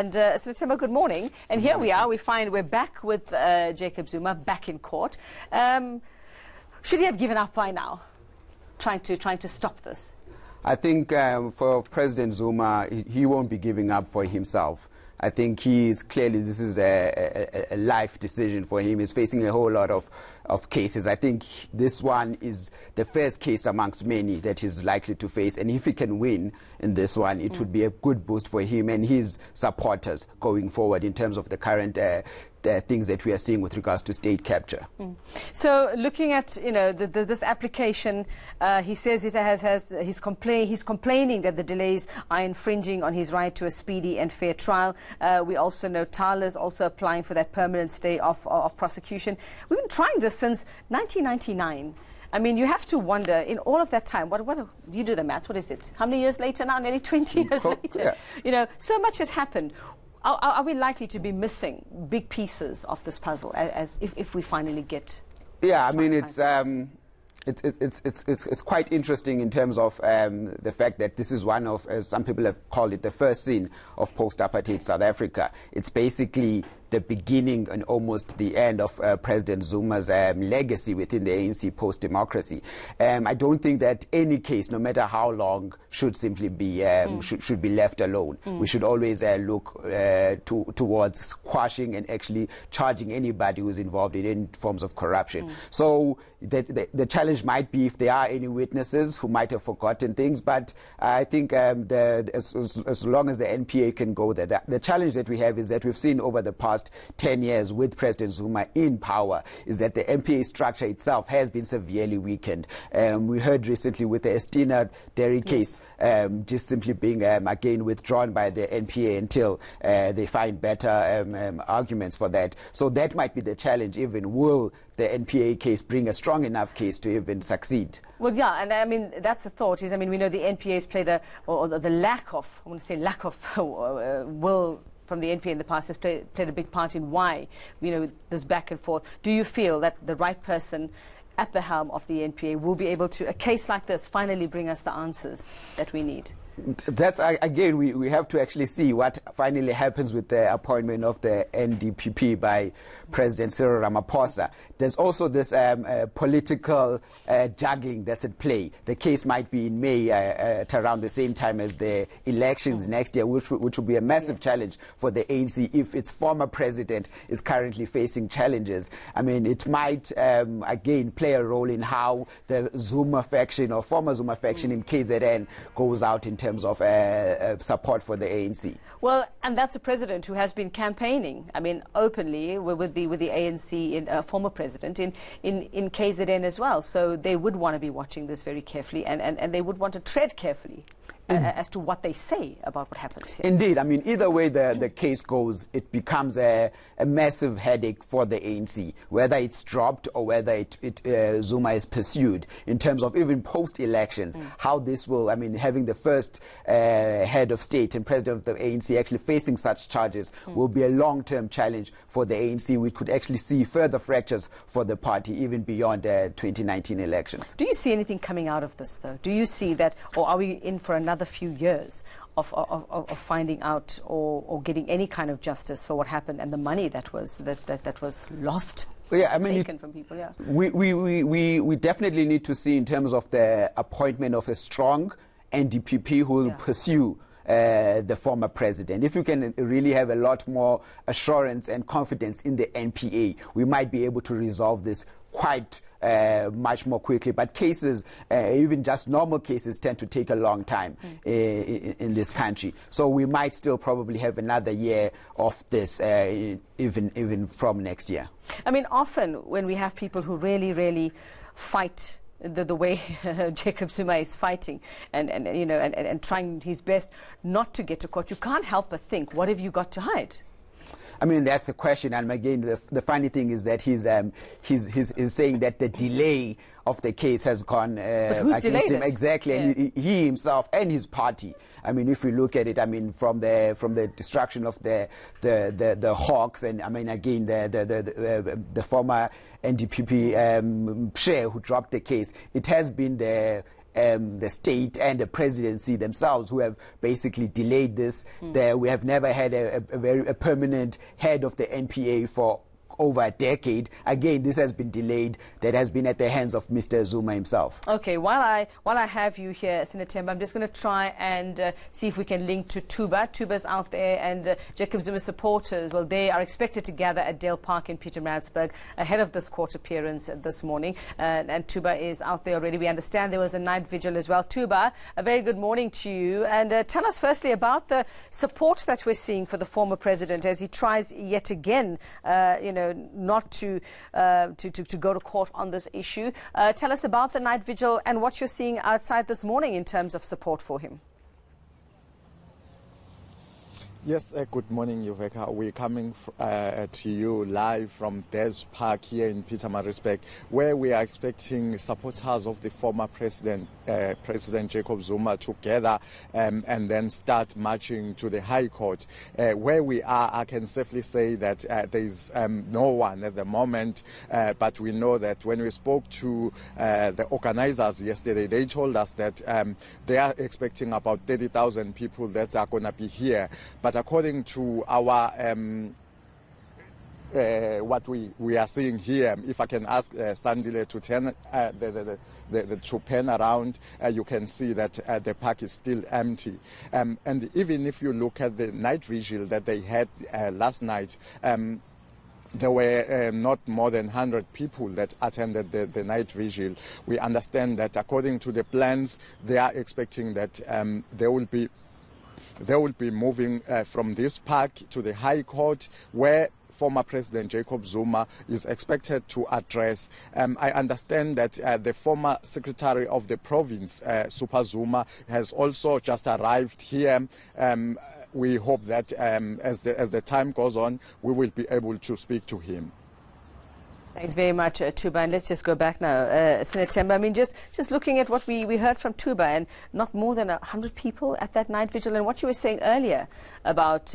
And September, good morning. And here we are. We're back with Jacob Zuma back in court. Should he have given up by now, trying to stop this? I think for President Zuma, he won't be giving up for himself. I think this is a life decision for him. He's facing a whole lot of cases. I think this one is the first case amongst many that he's likely to face. And if he can win in this one, it would be a good boost for him and his supporters going forward in terms of the current the things that we are seeing with regards to state capture. So looking at this application, he says he's complaining that the delays are infringing on his right to a speedy and fair trial. We also know Tyler's also applying for that permanent stay of prosecution. We've been trying this since 1999. I mean, you have to wonder, in all of that time, what you do the math, what is it? How many years later now? Nearly 20 years later. Yeah. So much has happened. Are we likely to be missing big pieces of this puzzle as if we finally get? Yeah, I mean, it's quite interesting in terms of the fact that this is one of, as some people have called it, the first scene of post-apartheid South Africa. It's basically the beginning and almost the end of President Zuma's legacy within the ANC post-democracy. I don't think that any case, no matter how long, should simply be should be left alone. We should always look towards quashing and actually charging anybody who's involved in any forms of corruption. So the challenge might be if there are any witnesses who might have forgotten things, but I think as long as the NPA can go there, the challenge that we have is that we've seen over the past 10 years with President Zuma in power is that the NPA structure itself has been severely weakened. We heard recently with the Estina Dairy case just simply being again withdrawn by the NPA until they find better arguments for that. So that might be the challenge. Even will the NPA case bring a strong enough case to even succeed? Well, yeah, and I mean, that's the thought is, I mean, we know the NPA has played or the lack of will from the NPA in the past has played a big part in why, this back and forth. Do you feel that the right person at the helm of the NPA will be able to, a case like this, finally bring us the answers that we need? That's, again, we have to actually see what finally happens with the appointment of the NDPP by President Cyril Ramaphosa. There's also this political juggling that's at play. The case might be in May at around the same time as the elections next year, which will be a massive challenge for the ANC if its former president is currently facing challenges. I mean, it might, again, play a role in how the Zuma faction or former Zuma faction in KZN goes out in terms of support for the ANC. Well, and that's a president who has been campaigning, I mean, openly with the ANC, former president in KZN as well. So they would want to be watching this very carefully, and they would want to tread carefully as to what they say about what happens here. Indeed. I mean, either way the case goes, it becomes a massive headache for the ANC, whether it's dropped or whether Zuma is pursued in terms of even post-elections, how this will, I mean, having the first head of state and president of the ANC actually facing such charges will be a long-term challenge for the ANC. We could actually see further fractures for the party even beyond the 2019 elections. Do you see anything coming out of this, though? Do you see that, or are we in for another few years of finding out or getting any kind of justice for what happened and the money that was lost? Yeah, I mean, taken from people. Yeah, we definitely need to see in terms of the appointment of a strong NDPP who will pursue the former president. If you can really have a lot more assurance and confidence in the NPA, we might be able to resolve this quite much more quickly. But cases, even just normal cases, tend to take a long time in this country. So we might still probably have another year of this, even from next year. I mean, often when we have people who really fight the way Jacob Zuma is fighting and trying his best not to get to court, you can't help but think, what have you got to hide? I mean, that's the question. And again, the funny thing is that he's saying that the delay of the case has gone against him. Exactly, yeah. And he himself and his party. I mean, if we look at it, I mean, from the destruction of the Hawks, and I mean, again, the former NDPP chair who dropped the case, it has been the the state and the presidency themselves, who have basically delayed this. We have never had a permanent head of the NPA for over a decade. Again, this has been delayed. That has been at the hands of Mr. Zuma himself. Okay, while I have you here, Senator Temba, I'm just going to try and see if we can link to Tuba. Tuba's out there, and Jacob Zuma supporters, well, they are expected to gather at Dale Park in Pietermaritzburg ahead of this court appearance this morning. And Tuba is out there already. We understand there was a night vigil as well. Tuba, a very good morning to you. And tell us firstly about the support that we're seeing for the former president as he tries yet again, not to go to court on this issue. Tell us about the night vigil and what you're seeing outside this morning in terms of support for him. Yes, good morning, Yuveka. We're coming to you live from Des Park here in Pietermaritzburg, where we are expecting supporters of the former president, President Jacob Zuma, to gather and then start marching to the High Court. Where we are, I can safely say that there is no one at the moment, but we know that when we spoke to the organizers yesterday, they told us that they are expecting about 30,000 people that are going to be here. But according to our what we are seeing here, if I can ask Sandile to turn to pan around, you can see that the park is still empty. And even if you look at the night vigil that they had last night, there were not more than 100 people that attended the night vigil. We understand that according to the plans, they are expecting that they will be moving from this park to the High Court, where former President Jacob Zuma is expected to address. I understand that the former Secretary of the Province, Super Zuma, has also just arrived here. We hope that as the time goes on, we will be able to speak to him. Thanks very much, Tuba. And let's just go back now, Senator Temba. I mean, just looking at what we heard from Tuba, and not more than 100 people at that night vigil, and what you were saying earlier about,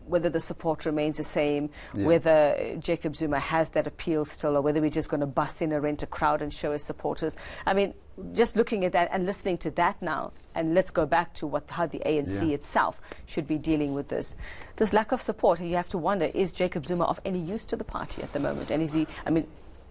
whether the support remains the same, whether Jacob Zuma has that appeal still, or whether we're just going to bust in and rent a crowd and show his supporters. I mean, just looking at that and listening to that now, and let's go back to how the ANC itself should be dealing with this lack of support. You have to wonder, is Jacob Zuma of any use to the party at the moment? And is he,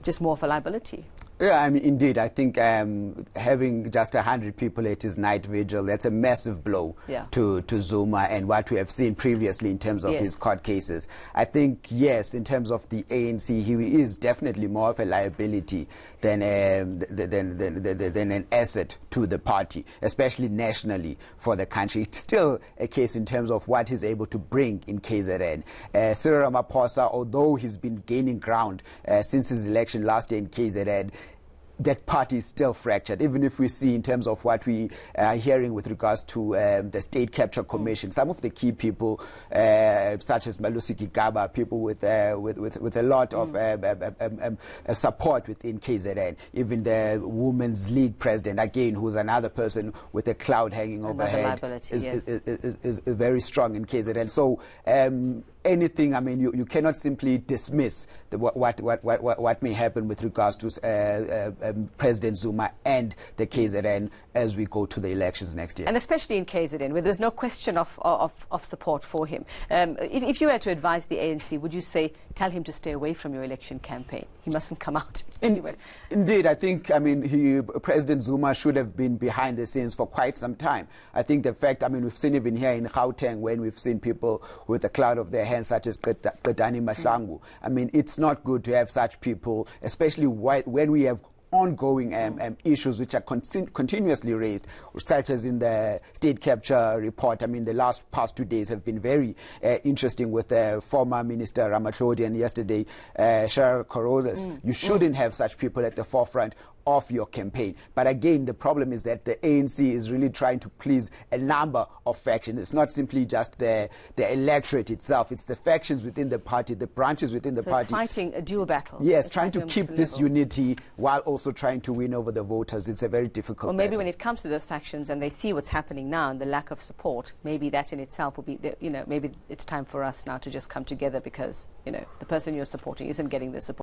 just more of a liability? Yeah, indeed. I think having just 100 people at his night vigil, that's a massive blow to Zuma and what we have seen previously in terms of his court cases. I think, yes, in terms of the ANC, he is definitely more of a liability than an asset to the party, especially nationally for the country. It's still a case in terms of what he's able to bring in KZN. Cyril Ramaphosa, although he's been gaining ground since his election last year in KZN, that party is still fractured, even if we see in terms of what we are hearing with regards to the State Capture Commission. Some of the key people, such as Malusi Gigaba, people with a lot of support within KZN, even the Women's League president, again, who's another person with a cloud hanging overhead, is very strong in KZN. So anything, you cannot simply dismiss what may happen with regards to President Zuma and the KZN as we go to the elections next year. And especially in KZN, where there's no question of support for him. If you were to advise the ANC, would you say, tell him to stay away from your election campaign? He mustn't come out. Indeed, I think, President Zuma should have been behind the scenes for quite some time. I think the fact, we've seen even here in Gauteng, when we've seen people with a cloud of their hands, such as Qedani Mahlangu. It's not good to have such people, especially when we have ongoing issues which are continuously raised, such as in the state capture report. The past 2 days have been very interesting with former Minister Ramatlhodi and yesterday Cheryl Korolas. You shouldn't have such people at the forefront of your campaign. But again, the problem is that the ANC is really trying to please a number of factions. It's not simply just the electorate itself. It's the factions within the party, the branches within the party. It's fighting a dual battle. Yes, it's trying to keep this unity while also trying to win over the voters. It's a very difficult Well, maybe battle. when it comes to those factions and they see what's happening now and the lack of support, maybe that in itself will be, maybe it's time for us now to just come together because, the person you're supporting isn't getting the support.